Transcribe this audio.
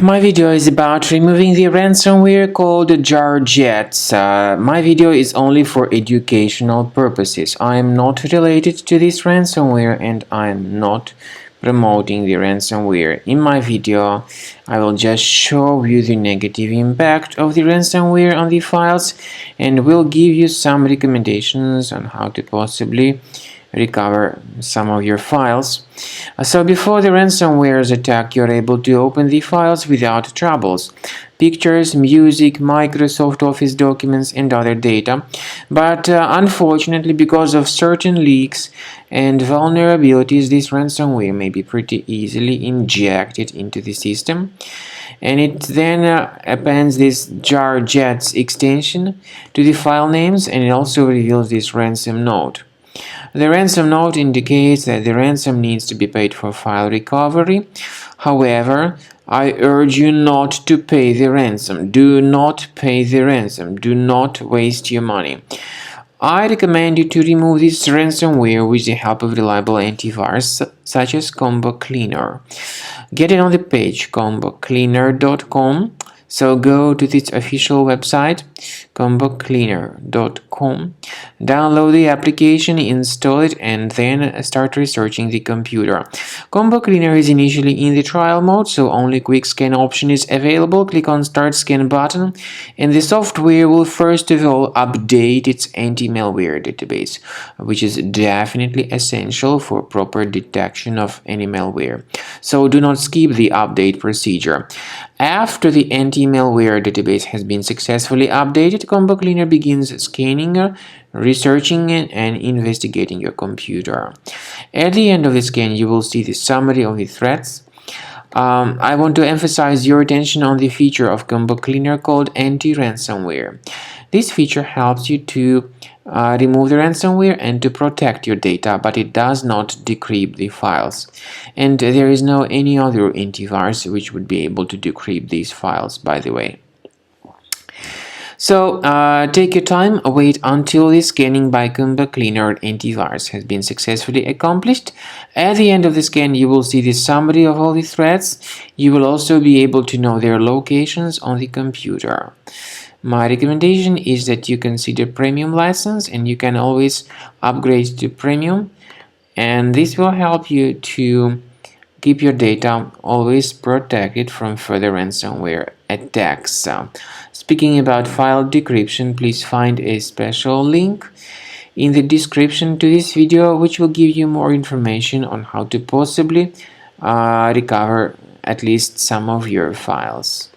My video is about removing the ransomware called Jarjets. My video is only for educational purposes. I am not related to this ransomware and I am not promoting the ransomware. In my video, I will just show you the negative impact of the ransomware on the files and will give you some recommendations on how to possibly recover some of your files. So before the ransomware's attack, you're able to open the files without troubles. Pictures, music, Microsoft Office documents and other data. But unfortunately, because of certain leaks and vulnerabilities, this ransomware may be pretty easily injected into the system. And it then appends this Jarjets extension to the file names, and it also reveals this ransom note. The ransom note indicates that the ransom needs to be paid for file recovery. However, I urge you not to pay the ransom. Do not pay the ransom. Do not waste your money. I recommend you to remove this ransomware with the help of reliable antivirus such as Combo Cleaner. Get it on the page combocleaner.com. So go to its official website, combocleaner.com, download the application, install it, and then start researching the computer. Combo Cleaner is initially in the trial mode, so only quick scan option is available. Click on Start Scan button, and the software will first of all update its anti-malware database, which is definitely essential for proper detection of any malware. So do not skip the update procedure. After the anti-malware database has been successfully updated, Combo Cleaner begins scanning, researching, and investigating your computer. At the end of the scan, you will see the summary of the threats. I want to emphasize your attention on the feature of Combo Cleaner called anti-ransomware. This feature helps you to remove the ransomware and to protect your data, but it does not decrypt the files. And there is no any other antivirus which would be able to decrypt these files, by the way. So take your time, wait until the scanning by Combo Cleaner antivirus has been successfully accomplished. At the end of the scan, you will see the summary of all the threats. You will also be able to know their locations on the computer. My recommendation is that you consider premium license, and you can always upgrade to premium, and this will help you to keep your data always protected from further ransomware attacks. Speaking about file decryption, please find a special link in the description to this video which will give you more information on how to possibly recover at least some of your files.